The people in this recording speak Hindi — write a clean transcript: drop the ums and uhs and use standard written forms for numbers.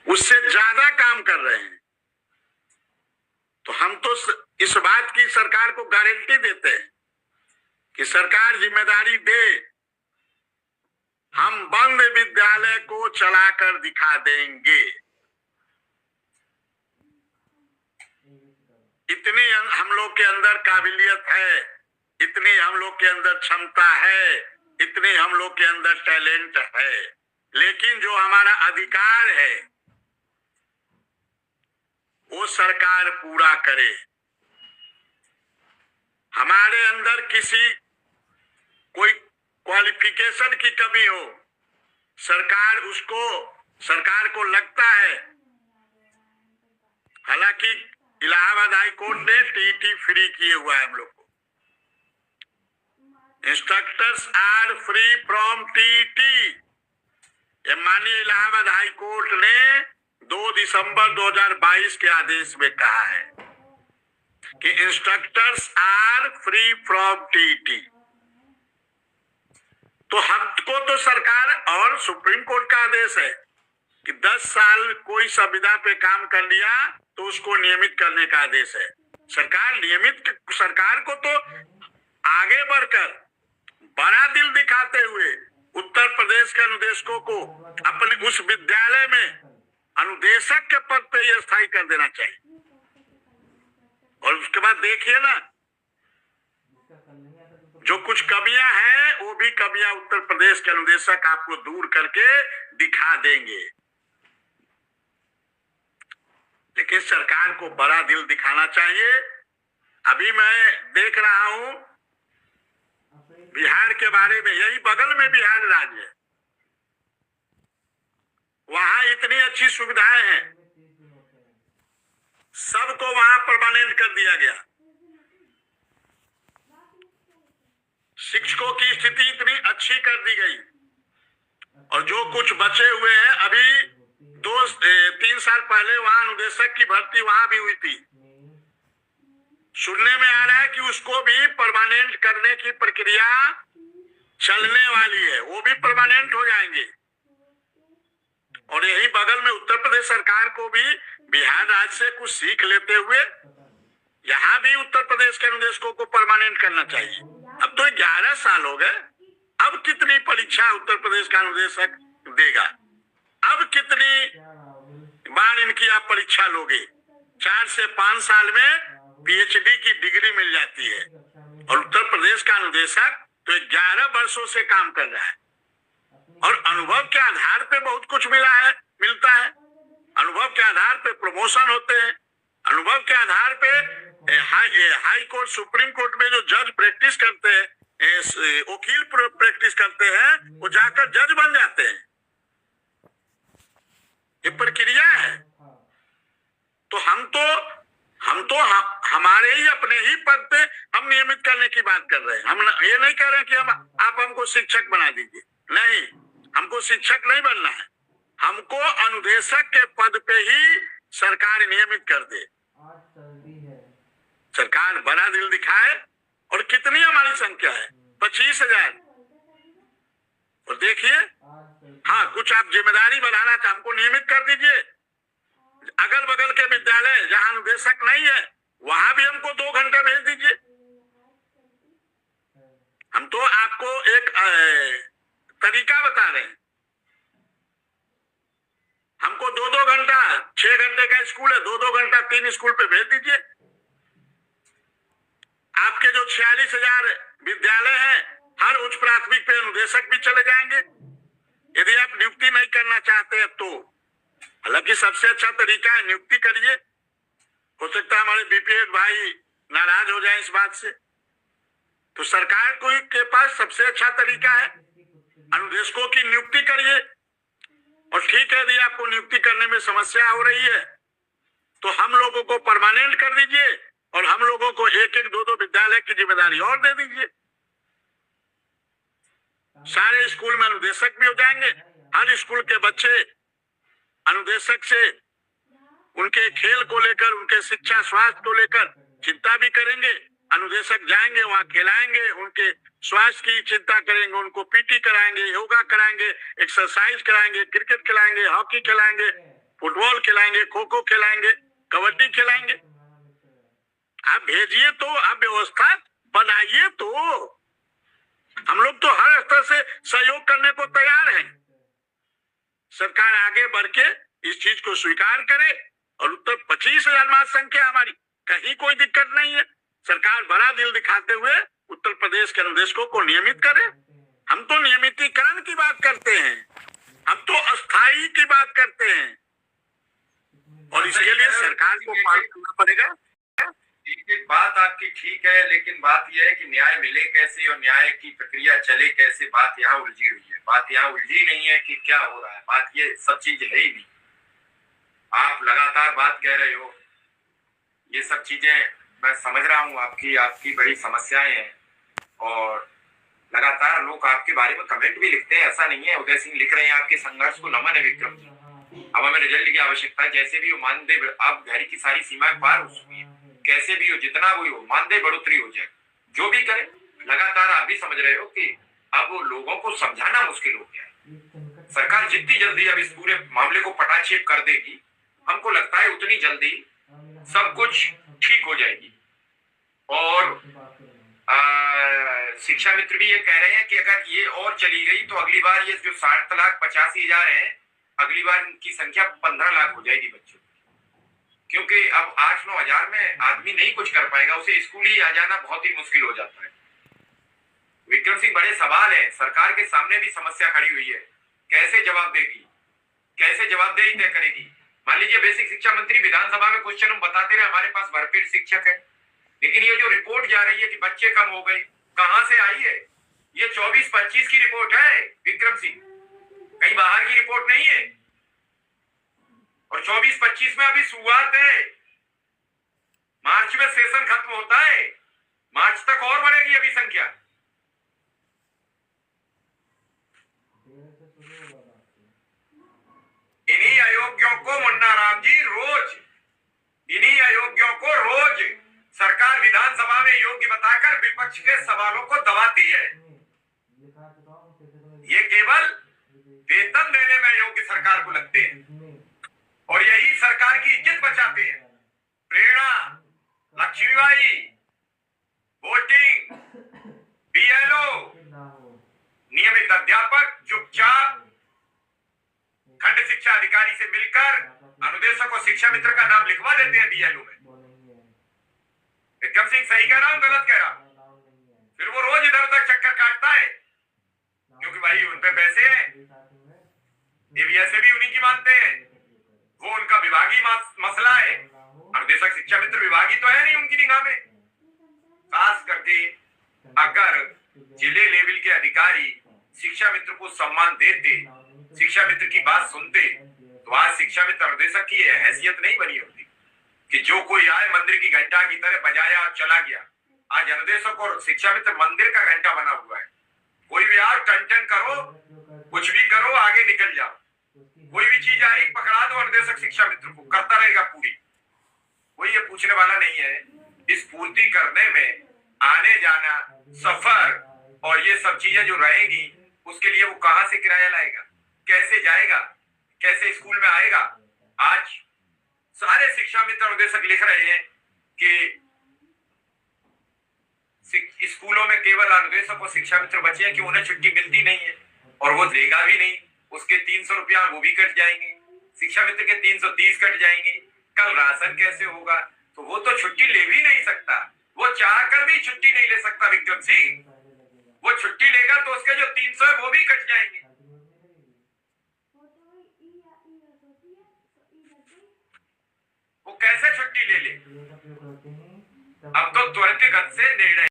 उससे ज्यादा काम कर रहे हैं। तो हम तो इस बात की सरकार को गारंटी देते हैं कि सरकार जिम्मेदारी दे, हम बंद विद्यालय को चलाकर दिखा देंगे। इतनी हम लोग के अंदर काबिलियत है, इतनी हम लोग के अंदर क्षमता है, इतनी हम लोग के अंदर टैलेंट है, लेकिन जो हमारा अधिकार है वो सरकार पूरा करे। हमारे अंदर किसी कोई क्वालिफिकेशन की कमी हो, सरकार को लगता है, हालांकि इलाहाबाद हाई कोर्ट ने टीटी फ्री किए हुआ है हम लोग को। Instructors are free from TT, ये माननीय इलाहाबाद हाई कोर्ट ने 2 दिसंबर 2022 के आदेश में कहा है कि instructors are free from TT. तो हमको तो सरकार और सुप्रीम कोर्ट का आदेश है कि 10 साल कोई संविदा पे काम कर लिया तो उसको नियमित करने का आदेश है। सरकार को तो आगे बढ़कर बड़ा दिल दिखाते हुए उत्तर प्रदेश के अनुदेशकों को अपने उस विद्यालय में अनुदेशक के पद पे ये स्थायी कर देना चाहिए। और उसके बाद देखिए ना, जो कुछ कमियां हैं वो भी कमियां उत्तर प्रदेश के अनुदेशक आपको दूर करके दिखा देंगे। लेकिन सरकार को बड़ा दिल दिखाना चाहिए। अभी मैं देख रहा हूं बिहार के बारे में, यही बगल में बिहार राज्य है, वहां इतनी अच्छी सुविधाएं हैं, सबको वहां परमानेंट कर दिया गया। शिक्षकों की स्थिति इतनी अच्छी कर दी गई, और जो कुछ बचे हुए हैं, अभी 2-3 साल पहले वहां अनुदेशक की भर्ती वहां भी हुई थी। सुनने में आ रहा है कि उसको भी परमानेंट करने की प्रक्रिया चलने वाली है, वो भी परमानेंट हो जाएंगे। और यही बगल में उत्तर प्रदेश सरकार को भी बिहार राज्य से कुछ सीख लेते हुए यहाँ भी उत्तर प्रदेश के अनुदेशकों को परमानेंट करना चाहिए। अब तो 11 साल हो गए, अब कितनी परीक्षा उत्तर प्रदेश का अनुदेशक देगा? अब कितनी बार इनकी आप परीक्षा लोगे? 4 से 5 साल में पीएचडी की डिग्री मिल जाती है, और उत्तर प्रदेश का अनुदेशक तो 11 वर्षों से काम कर रहा है, और अनुभव के आधार पे बहुत कुछ मिलता है। अनुभव के आधार पे प्रमोशन होते हैं, अनुभव के आधार पे हाई कोर्ट, सुप्रीम कोर्ट में जो जज प्रैक्टिस करते हैं, वकील प्रैक्टिस करते हैं, वो जाकर जज बन जाते हैं। ये प्रक्रिया है। तो हमारे ही अपने ही पद पे हम नियमित करने की बात कर रहे हैं। हम ये नहीं कह रहे हैं कि आप हमको शिक्षक बना दीजिए, नहीं, हमको शिक्षक नहीं बनना है, हमको अनुदेशक के पद पे ही सरकार नियमित कर दे। सरकार बड़ा दिल दिखाए। और कितनी हमारी संख्या है? 25,000। और देखिए, हाँ, कुछ आप जिम्मेदारी बढ़ाना तो हमको नियमित कर दीजिए। अगल बगल के विद्यालय जहां अनुदेशक नहीं है, वहां भी हमको 2 घंटा भेज दीजिए। हम तो आपको एक तरीका बता रहे हैं। हमको 2-2 घंटा, 6 घंटे का स्कूल है, 2-2 घंटा 3 स्कूल पे भेज दीजिए। आपके जो 46,000 विद्यालय हैं, हर उच्च प्राथमिक पे अनुदेशक भी चले जाएंगे। यदि आप नियुक्ति नहीं करना चाहते हैं तो, हालांकि सबसे अच्छा तरीका है नियुक्ति करिए। हो सकता है हमारे बीपीएड भाई नाराज हो जाए इस बात से। तो सरकार के पास सबसे अच्छा तरीका है अनुदेशकों की नियुक्ति करिए। और ठीक है, यदि आपको नियुक्ति करने में समस्या हो रही है तो हम लोगों को परमानेंट कर दीजिए, और हम लोगों को 1-1, 2-2 विद्यालय की जिम्मेदारी और दे दीजिए। सारे स्कूल में अनुदेशक भी हो जाएंगे। हर स्कूल के बच्चे अनुदेशक से उनके खेल को लेकर, उनके शिक्षा स्वास्थ्य को लेकर चिंता भी करेंगे। अनुदेशक जाएंगे, वहां खिलाएंगे, उनके स्वास्थ्य की चिंता करेंगे, उनको पीटी कराएंगे, योगा कराएंगे, एक्सरसाइज कराएंगे, क्रिकेट खिलाएंगे, हॉकी खिलाएंगे, फुटबॉल खिलाएंगे, खो खो खिलाएंगे, कबड्डी खिलाएंगे। आप भेजिए तो, आप व्यवस्था बनाइए तो। हम लोग तो हर स्तर से सहयोग करने को तैयार हैं। सरकार आगे बढ़ के इस चीज को स्वीकार करे और उत्तर 25,000 महासंख्या हमारी, कहीं कोई दिक्कत नहीं है। सरकार बड़ा दिल दिखाते हुए उत्तर प्रदेश के अनुदेशकों को नियमित करे। हम तो नियमितीकरण की बात करते हैं, हम तो अस्थायी की बात करते हैं, और इसके लिए सरकार को पालन करना पड़ेगा। एक बात आपकी ठीक है, लेकिन बात यह है कि न्याय मिले कैसे और न्याय की प्रक्रिया चले कैसे, बात यहाँ उलझी हुई है। बात यहाँ उलझी नहीं है कि क्या हो रहा है, बात ये सब चीज है ही नहीं। आप लगातार बात कह रहे हो, ये सब चीजें मैं समझ रहा हूँ, आपकी बड़ी समस्याएं हैं, और लगातार लोग आपके बारे में कमेंट भी लिखते हैं, ऐसा नहीं है। उदय सिंह लिख रहे हैं आपके संघर्ष को नमन है विक्रम जी, अब हमें रिजल्ट की आवश्यकता है, जैसे भी हो मानदेय अब घर की सारी सीमाएं पार हो चुकी है, कैसे भी हो जितना भी हो मानदेय बढ़ोतरी हो जाए, जो भी करे। लगातार आप भी समझ रहे हो कि अब लोगों को समझाना मुश्किल हो गया है। सरकार जितनी जल्दी अब इस पूरे मामले को पटाक्षेप कर देगी, हमको लगता है उतनी जल्दी सब कुछ ठीक हो जाएगी। और शिक्षा मित्र भी ये कह रहे हैं कि अगर ये और चली गई तो अगली बार ये जो 60,85,000 है, अगली बार इनकी संख्या 15 लाख हो जाएगी बच्चों, क्योंकि अब 8-9 हजार में आदमी नहीं कुछ कर पाएगा, उसे स्कूल ही आ जाना बहुत ही मुश्किल हो जाता है। विक्रम सिंह, बड़े सवाल है, सरकार के सामने भी समस्या खड़ी हुई है, कैसे जवाब देगी, कैसे जवाबदेही तय करेगी। मान लीजिए बेसिक शिक्षा मंत्री विधानसभा में क्वेश्चन हम बताते रहे हमारे पास भरपेट शिक्षक है, लेकिन ये जो रिपोर्ट जा रही है कि बच्चे कम हो गए, कहां से आई है? ये 24-25 की रिपोर्ट है विक्रम सिंह, कहीं बाहर की रिपोर्ट नहीं है। और 24-25 में अभी शुरुआत है, मार्च में सेशन खत्म होता है, मार्च तक और बढ़ेगी अभी संख्या। इन्हीं अयोग्यों को मुन्ना राम जी रोज, इन्हीं अयोग्यों को रोज सरकार विधानसभा में योग्य बताकर विपक्ष के सवालों को दबाती है। ये केवल वेतन देने में अयोग्य सरकार को लगते हैं और यही सरकार की इज्जत बचाते हैं। प्रेरणा, लक्ष्मीबाई, वोटिंग, बीएलओ, नियमित अध्यापक चुपचाप खंड शिक्षा अधिकारी से मिलकर अनुदेशक और शिक्षा मित्र का नाम लिखवा देते हैं बीएलओ में। विक्रम सिंह सही कह रहा हूं, गलत कह रहा हूं? फिर वो रोज इधर उधर चक्कर काटता है, क्योंकि भाई उन पे पैसे हैं, ये भी ऐसे भी उन्हीं की मानते हैं, वो उनका विभागीय मसला है। अनुदेशक शिक्षा मित्र विभागीय तो है नहीं उनकी निगाह में। खास करके अगर जिले लेवल के अधिकारी शिक्षा मित्र को सम्मान देते, शिक्षा मित्र की बात सुनते, तो आज शिक्षा मित्र अनुदेशक की हैसियत नहीं बनी होती कि जो कोई आए मंदिर की घंटा की तरह बजाया और चला गया। आज अनुदेशक और शिक्षा मित्र मंदिर का घंटा बना हुआ है। कोई भी आओ, टन टन करो, कुछ भी करो, आगे निकल जाओ। कोई भी चीज आई पकड़ा दो अनुदेशक शिक्षा मित्र को, करता रहेगा पूरी। कोई ये पूछने वाला नहीं है। इस पूर्ति करने में आने जाना, सफर और ये सब चीजें जो रहेगी, उसके लिए वो कहां से किराया लाएगा, कैसे जाएगा, कैसे स्कूल में आएगा। आज सारे शिक्षा मित्र अनुदेशक लिख रहे हैं कि स्कूलों में केवल अनुदेशक और शिक्षा मित्र बचे हैं कि उन्हें छुट्टी मिलती नहीं है और वो देगा भी नहीं। उसके 300 रुपया वो भी कट जाएंगे, शिक्षा मित्र के 330 कट जाएंगे। कल राशन कैसे होगा? तो वो तो छुट्टी ले भी नहीं सकता, वो चाहकर भी छुट्टी नहीं ले सकता विक्रम सिंह। वो छुट्टी लेगा तो उसके जो 300 है वो भी कट जाएंगे। वो कैसे छुट्टी ले ले? अब तो त्वरित गति से निर्णय